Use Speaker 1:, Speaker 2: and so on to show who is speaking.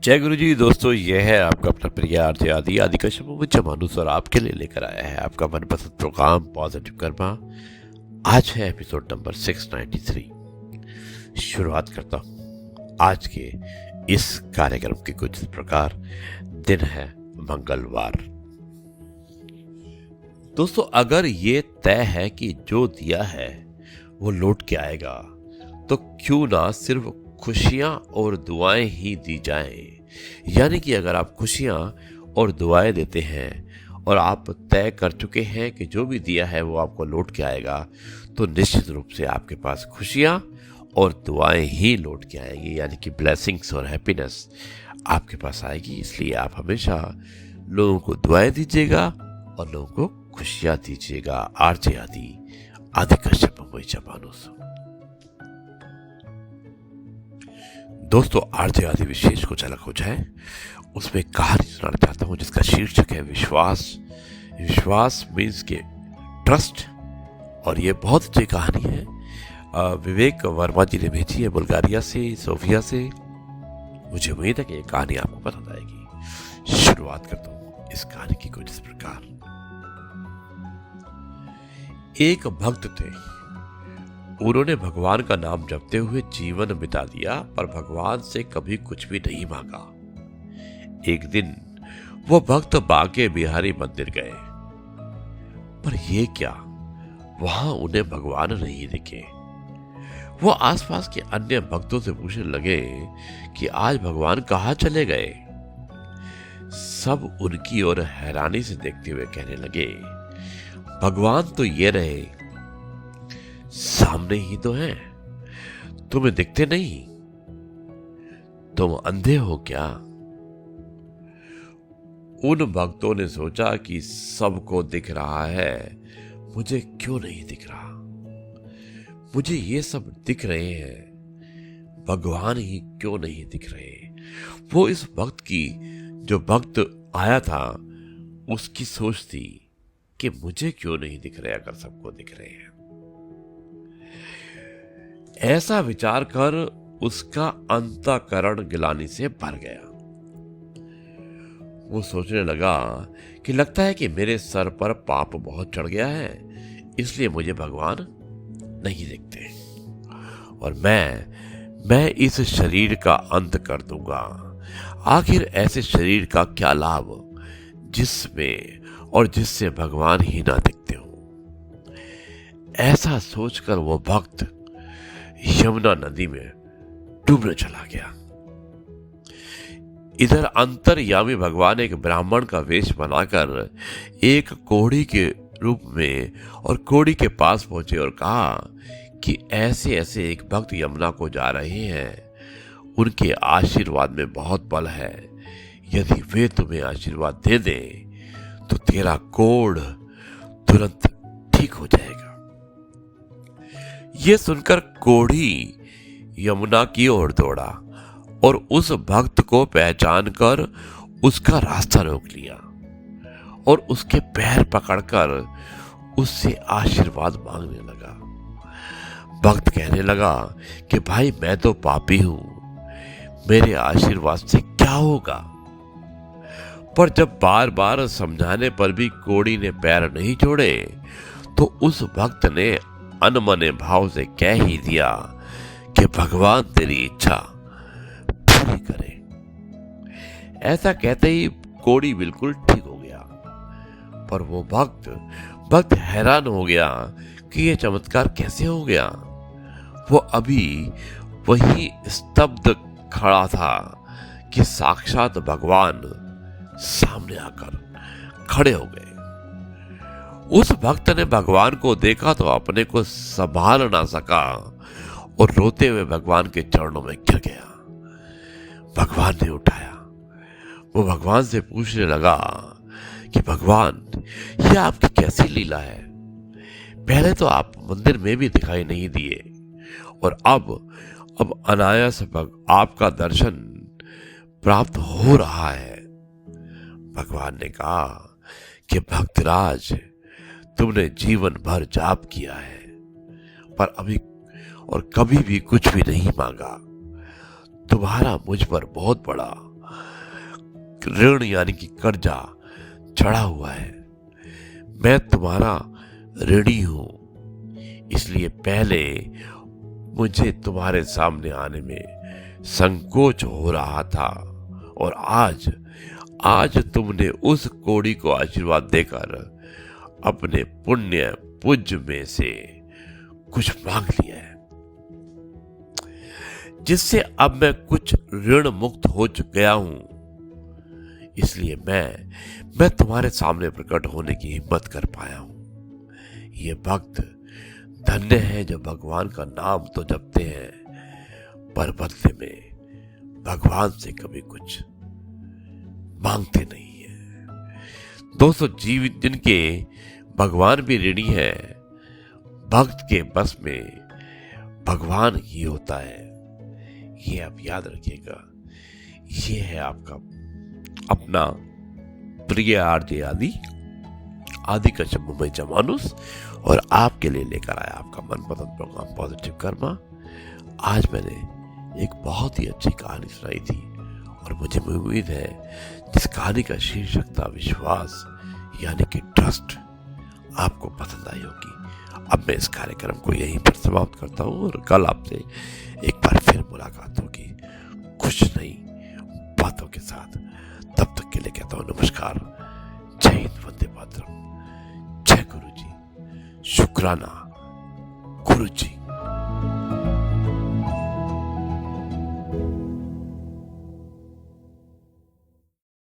Speaker 1: जय गुरु जी दोस्तों, यह है आपका अपना प्रिय आरजे आदि आदि का शब्द मानुस और आपके लिए लेकर आया है आपका मनपसंद प्रोग्राम पॉजिटिव कर्मा। आज है एपिसोड नंबर 693। शुरुआत करता हूँ आज के इस कार्यक्रम के कुछ इस प्रकार। दिन है मंगलवार। दोस्तों, अगर ये तय है कि जो दिया है वो लौट के आएगा, तो क्यों ना सिर्फ खुशियां और दुआएं ही दी जाएं। यानी कि अगर आप खुशियां और दुआएं देते हैं और आप तय कर चुके हैं कि जो भी दिया है वो आपको लौट के आएगा, तो निश्चित रूप से आपके पास खुशियां और दुआएं ही लौट के आएगी। यानी कि ब्लेसिंग्स और हैप्पीनेस आपके पास आएगी। इसलिए आप हमेशा लोगों को दुआएं दीजिएगा और लोगों को खुशियां दीजिएगा। आरजे आदि आदि कश्यप मानुस। दोस्तों, आरजे आदि विशेष कुछ अलग हो जाए, उसमें कहानी सुनाना चाहता हूं जिसका शीर्षक है विश्वास। विश्वास मीन्स के ट्रस्ट, और ये बहुत अच्छी कहानी है। विवेक वर्मा जी ने भेजी है बुल्गारिया से, सोफिया से। मुझे उम्मीद है कि ये कहानी आपको पसंद आएगी। शुरुआत करता हूं इस कहानी की कुछ इस प्रकार। एक भक्त थे। उन्होंने भगवान का नाम जपते हुए जीवन बिता दिया, पर भगवान से कभी कुछ भी नहीं मांगा। एक दिन वो भक्त बांके बिहारी मंदिर गए, पर ये क्या, वहां उन्हें भगवान नहीं दिखे। वो आसपास के अन्य भक्तों से पूछने लगे कि आज भगवान कहाँ चले गए। सब उनकी ओर हैरानी से देखते हुए कहने लगे, भगवान तो ये रहे, सामने ही तो हैं, तुम्हें दिखते नहीं, तुम अंधे हो क्या। उन भक्तों ने सोचा कि सबको दिख रहा है, मुझे क्यों नहीं दिख रहा। मुझे ये सब दिख रहे हैं, भगवान ही क्यों नहीं दिख रहे। वो इस भक्त की, जो भक्त आया था, उसकी सोच थी कि मुझे क्यों नहीं दिख रहे अगर सबको दिख रहे हैं। ऐसा विचार कर उसका अंतःकरण गिलानी से भर गया। वो सोचने लगा कि लगता है कि मेरे सर पर पाप बहुत चढ़ गया है, इसलिए मुझे भगवान नहीं दिखते, और मैं इस शरीर का अंत कर दूंगा। आखिर ऐसे शरीर का क्या लाभ जिसमें और जिससे भगवान ही ना दिखते हो। ऐसा सोचकर वो भक्त यमुना नदी में डूबने चला गया। इधर अंतर्यामी भगवान एक ब्राह्मण का वेश बनाकर एक कोढ़ी के रूप में और कोढ़ी के पास पहुंचे और कहा कि ऐसे ऐसे एक भक्त यमुना को जा रहे हैं, उनके आशीर्वाद में बहुत बल है, यदि वे तुम्हें आशीर्वाद दे दें तो तेरा कोढ़ तुरंत ठीक हो जाएगा। ये सुनकर कोढ़ी यमुना की ओर दौड़ा और उस भक्त को पहचान कर उसका रास्ता रोक लिया और उसके पैर पकड़कर उससे आशीर्वाद मांगने लगा। भक्त कहने लगा कि भाई, मैं तो पापी हूं, मेरे आशीर्वाद से क्या होगा। पर जब बार बार समझाने पर भी कोढ़ी ने पैर नहीं छोड़े, तो उस भक्त ने अनमने भाव से कह ही दिया कि भगवान तेरी इच्छा पूरी करे। ऐसा कहते ही कोढ़ी बिल्कुल ठीक हो गया, पर वो भक्त हैरान हो गया कि ये चमत्कार कैसे हो गया। वो अभी वही स्तब्ध खड़ा था कि साक्षात भगवान सामने आकर खड़े हो गए। उस भक्त ने भगवान को देखा तो अपने को संभाल ना सका और रोते हुए भगवान के चरणों में गिर गया। भगवान ने उठाया। वो भगवान से पूछने लगा कि भगवान, ये आपकी कैसी लीला है। पहले तो आप मंदिर में भी दिखाई नहीं दिए, और अब अनायास आपका दर्शन प्राप्त हो रहा है। भगवान ने कहा कि भक्तराज, तुमने जीवन भर जाप किया है, पर अभी और कभी भी कुछ भी नहीं मांगा। तुम्हारा मुझ पर बहुत बड़ा ऋण यानी कि कर्जा चढ़ा हुआ है। मैं तुम्हारा ऋणी हूं, इसलिए पहले मुझे तुम्हारे सामने आने में संकोच हो रहा था, और आज तुमने उस कोड़ी को आशीर्वाद देकर अपने पुण्य पूज्य में से कुछ मांग लिया है, जिससे अब मैं कुछ ऋण मुक्त हो गया हूं। इसलिए मैं तुम्हारे सामने प्रकट होने की हिम्मत कर पाया हूं। ये भक्त धन्य है जो भगवान का नाम तो जपते हैं, पर बदले में भगवान से कभी कुछ मांगते नहीं है। दोस्तों, जीवित जिनके भगवान भी ऋणी है, भक्त के बस में भगवान ही होता है। ये आप याद रखिएगा। ये है आपका अपना प्रिय आरजे आदि का मुंबई चा मानुस, और आपके लिए लेकर आया आपका मनपसंद प्रोग्राम पॉजिटिव कर्मा। आज मैंने एक बहुत ही अच्छी कहानी सुनाई थी, और मुझे उम्मीद है जिस कहानी का शीर्षक था विश्वास यानी कि ट्रस्ट, आपको पसंद आई होगी। अब मैं इस कार्यक्रम को यहीं पर समाप्त करता हूँ, और कल आपसे एक बार फिर मुलाकात होगी कुछ नई बातों के साथ। तब तक के लिए कहता हूँ नमस्कार, जय हिंद, वंदे मातरम, जय गुरु जी, शुक्राना गुरु जी।